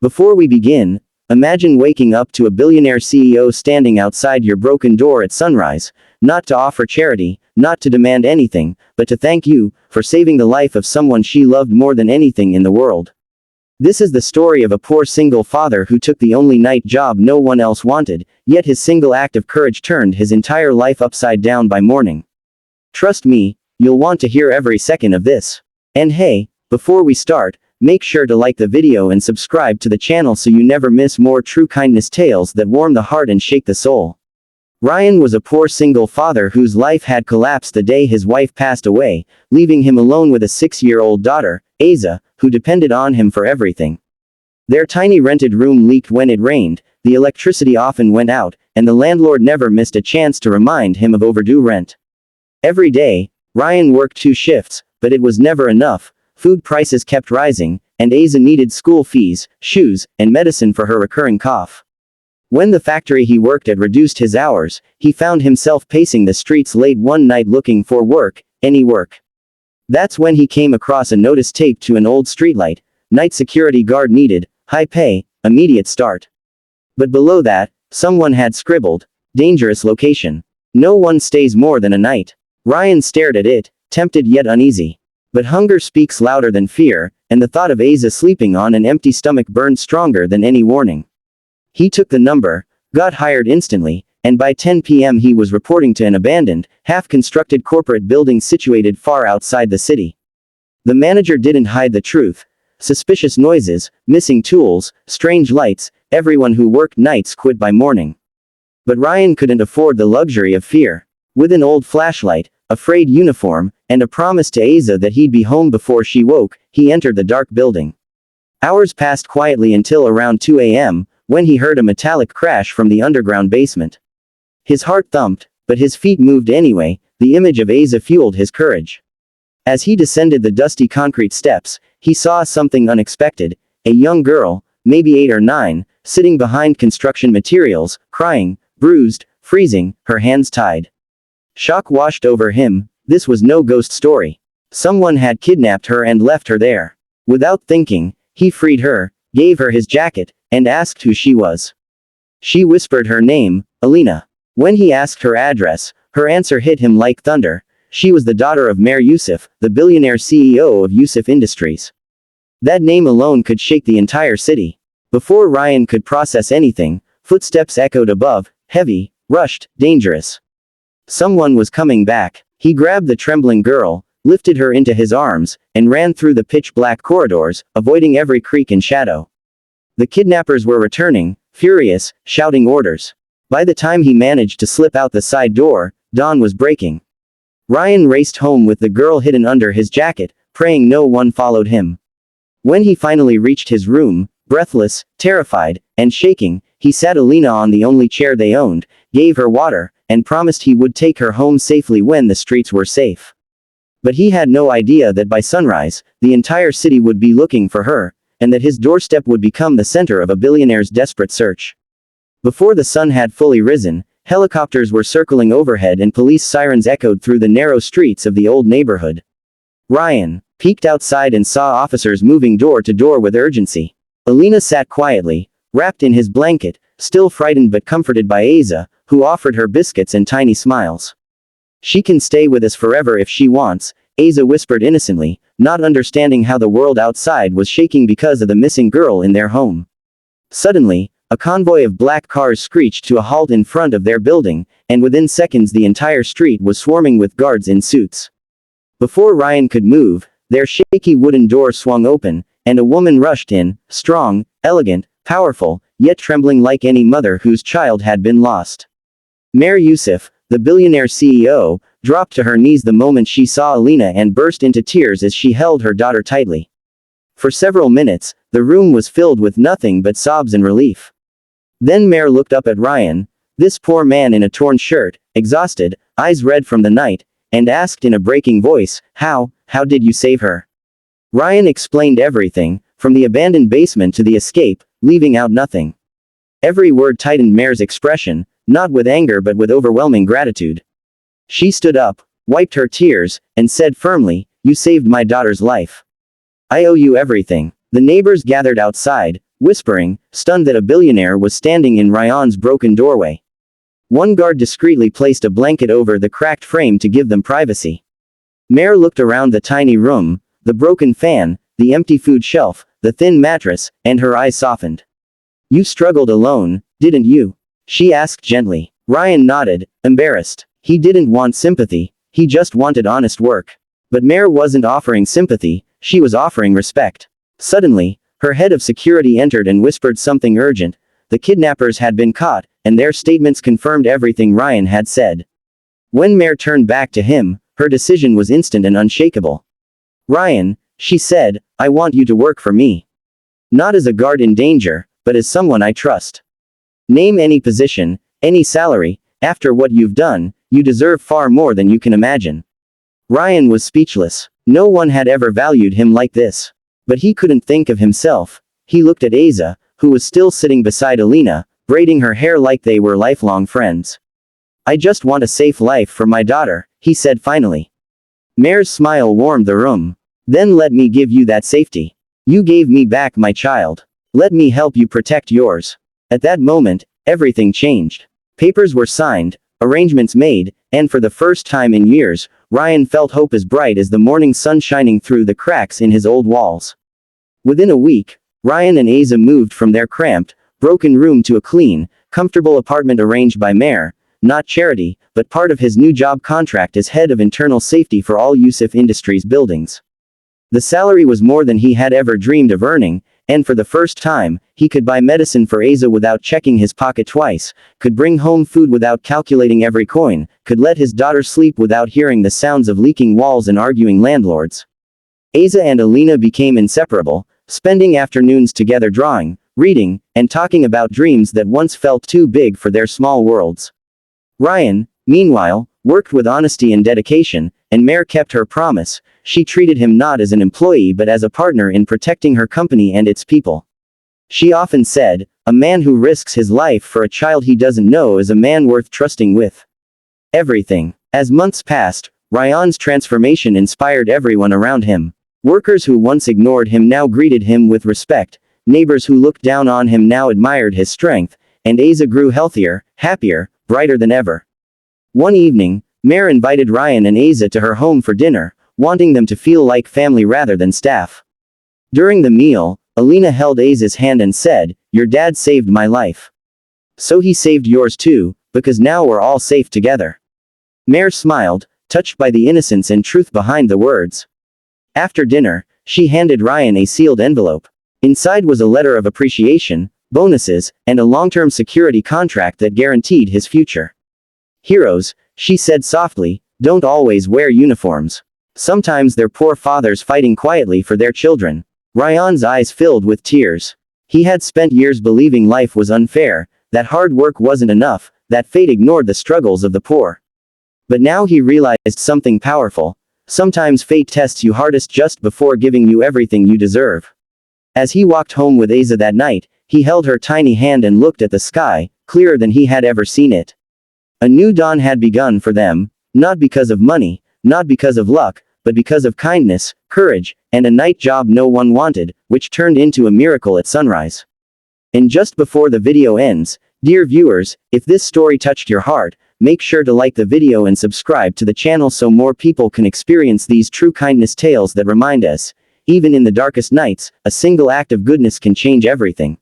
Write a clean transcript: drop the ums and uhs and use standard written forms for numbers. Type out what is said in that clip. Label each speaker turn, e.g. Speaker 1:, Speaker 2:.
Speaker 1: Before we begin, imagine waking up to a billionaire CEO standing outside your broken door at sunrise, not to offer charity, not to demand anything, but to thank you for saving the life of someone she loved more than anything in the world. This is the story of a poor single father who took the only night job no one else wanted, yet his single act of courage turned his entire life upside down by morning. Trust me, you'll want to hear every second of this. And hey, before we start, make sure to like the video and subscribe to the channel so you never miss more true kindness tales that warm the heart and shake the soul. Ryan was a poor single father whose life had collapsed the day his wife passed away, leaving him alone with a 6-year-old daughter, Asa, who depended on him for everything. Their tiny rented room leaked when it rained, the electricity often went out, and the landlord never missed a chance to remind him of overdue rent. Every day, Ryan worked 2 shifts, but it was never enough. Food prices kept rising, and Asa needed school fees, shoes, and medicine for her recurring cough. When the factory he worked at reduced his hours, he found himself pacing the streets late one night looking for work, any work. That's when he came across a notice taped to an old streetlight: night security guard needed, high pay, immediate start. But below that, someone had scribbled, dangerous location. No one stays more than a night. Ryan stared at it, tempted yet uneasy. But hunger speaks louder than fear, and the thought of Asa sleeping on an empty stomach burned stronger than any warning. He took the number, got hired instantly, and by 10 p.m. he was reporting to an abandoned, half-constructed corporate building situated far outside the city. The manager didn't hide the truth. Suspicious noises, missing tools, strange lights, everyone who worked nights quit by morning. But Ryan couldn't afford the luxury of fear. With an old flashlight, a frayed uniform, and a promise to Asa that he'd be home before she woke, he entered the dark building. Hours passed quietly until around 2 a.m., when he heard a metallic crash from the underground basement. His heart thumped, but his feet moved anyway. The image of Asa fueled his courage. As he descended the dusty concrete steps, he saw something unexpected: a young girl, maybe 8 or 9, sitting behind construction materials, crying, bruised, freezing, her hands tied. Shock washed over him. This was no ghost story. Someone had kidnapped her and left her there. Without thinking, he freed her, gave her his jacket, and asked who she was. She whispered her name, Alina. When he asked her address, her answer hit him like thunder. She was the daughter of Mayor Yusuf, the billionaire CEO of Yusuf Industries. That name alone could shake the entire city. Before Ryan could process anything, footsteps echoed above, heavy, rushed, dangerous. Someone was coming back. He grabbed the trembling girl, lifted her into his arms, and ran through the pitch-black corridors, avoiding every creak and shadow. The kidnappers were returning, furious, shouting orders. By the time he managed to slip out the side door, dawn was breaking. Ryan raced home with the girl hidden under his jacket, praying no one followed him. When he finally reached his room, breathless, terrified, and shaking, he sat Alina on the only chair they owned, gave her water, and promised he would take her home safely when the streets were safe. But he had no idea that by sunrise, the entire city would be looking for her, and that his doorstep would become the center of a billionaire's desperate search. Before the sun had fully risen, helicopters were circling overhead and police sirens echoed through the narrow streets of the old neighborhood. Ryan peeked outside and saw officers moving door to door with urgency. Alina sat quietly, wrapped in his blanket, still frightened but comforted by Asa, who offered her biscuits and tiny smiles. She can stay with us forever if she wants, Asa whispered innocently, not understanding how the world outside was shaking because of the missing girl in their home. Suddenly, a convoy of black cars screeched to a halt in front of their building, and within seconds the entire street was swarming with guards in suits. Before Ryan could move, their shaky wooden door swung open, and a woman rushed in, strong, elegant, powerful, yet trembling like any mother whose child had been lost. Mayor Yusuf, the billionaire CEO, dropped to her knees the moment she saw Alina and burst into tears as she held her daughter tightly. For several minutes, the room was filled with nothing but sobs and relief. Then Mayor looked up at Ryan, this poor man in a torn shirt, exhausted, eyes red from the night, and asked in a breaking voice, how did you save her? Ryan explained everything, from the abandoned basement to the escape, leaving out nothing. Every word tightened Mayor's expression, not with anger but with overwhelming gratitude. She stood up, wiped her tears, and said firmly, "You saved my daughter's life. I owe you everything." The neighbors gathered outside, whispering, stunned that a billionaire was standing in Ryan's broken doorway. One guard discreetly placed a blanket over the cracked frame to give them privacy. Mare looked around the tiny room, the broken fan, the empty food shelf, the thin mattress, and her eyes softened. "You struggled alone, didn't you?" she asked gently. Ryan nodded, embarrassed. He didn't want sympathy, he just wanted honest work. But Mare wasn't offering sympathy, she was offering respect. Suddenly, her head of security entered and whispered something urgent. The kidnappers had been caught, and their statements confirmed everything Ryan had said. When Mare turned back to him, her decision was instant and unshakable. "Ryan," she said, "I want you to work for me. Not as a guard in danger, but as someone I trust. Name any position, any salary, after what you've done, you deserve far more than you can imagine." Ryan was speechless. No one had ever valued him like this. But he couldn't think of himself. He looked at Asa, who was still sitting beside Alina, braiding her hair like they were lifelong friends. "I just want a safe life for my daughter," he said finally. Mare's smile warmed the room. "Then let me give you that safety. You gave me back my child. Let me help you protect yours." At that moment, everything changed. Papers were signed, arrangements made, and for the first time in years, Ryan felt hope as bright as the morning sun shining through the cracks in his old walls. Within a week, Ryan and Asa moved from their cramped, broken room to a clean, comfortable apartment arranged by Mare, not charity, but part of his new job contract as head of internal safety for all Yusuf Industries buildings. The salary was more than he had ever dreamed of earning, and for the first time, he could buy medicine for Asa without checking his pocket twice, could bring home food without calculating every coin, could let his daughter sleep without hearing the sounds of leaking walls and arguing landlords. Asa and Alina became inseparable, spending afternoons together drawing, reading, and talking about dreams that once felt too big for their small worlds. Ryan, meanwhile, worked with honesty and dedication, and Mare kept her promise. She treated him not as an employee but as a partner in protecting her company and its people. She often said, "A man who risks his life for a child he doesn't know is a man worth trusting with everything." As months passed, Ryan's transformation inspired everyone around him. Workers who once ignored him now greeted him with respect, neighbors who looked down on him now admired his strength, and Asa grew healthier, happier, brighter than ever. One evening, Mare invited Ryan and Asa to her home for dinner, wanting them to feel like family rather than staff. During the meal, Alina held Asa's hand and said, "Your dad saved my life. So he saved yours too, because now we're all safe together." Mare smiled, touched by the innocence and truth behind the words. After dinner, she handed Ryan a sealed envelope. Inside was a letter of appreciation, bonuses, and a long-term security contract that guaranteed his future. "Heroes," she said softly, "don't always wear uniforms. Sometimes they're poor fathers fighting quietly for their children." Ryan's eyes filled with tears. He had spent years believing life was unfair, that hard work wasn't enough, that fate ignored the struggles of the poor. But now he realized something powerful. Sometimes fate tests you hardest just before giving you everything you deserve. As he walked home with Asa that night, he held her tiny hand and looked at the sky, clearer than he had ever seen it. A new dawn had begun for them, not because of money, not because of luck, but because of kindness, courage, and a night job no one wanted, which turned into a miracle at sunrise. And just before the video ends, dear viewers, if this story touched your heart, make sure to like the video and subscribe to the channel so more people can experience these true kindness tales that remind us, even in the darkest nights, a single act of goodness can change everything.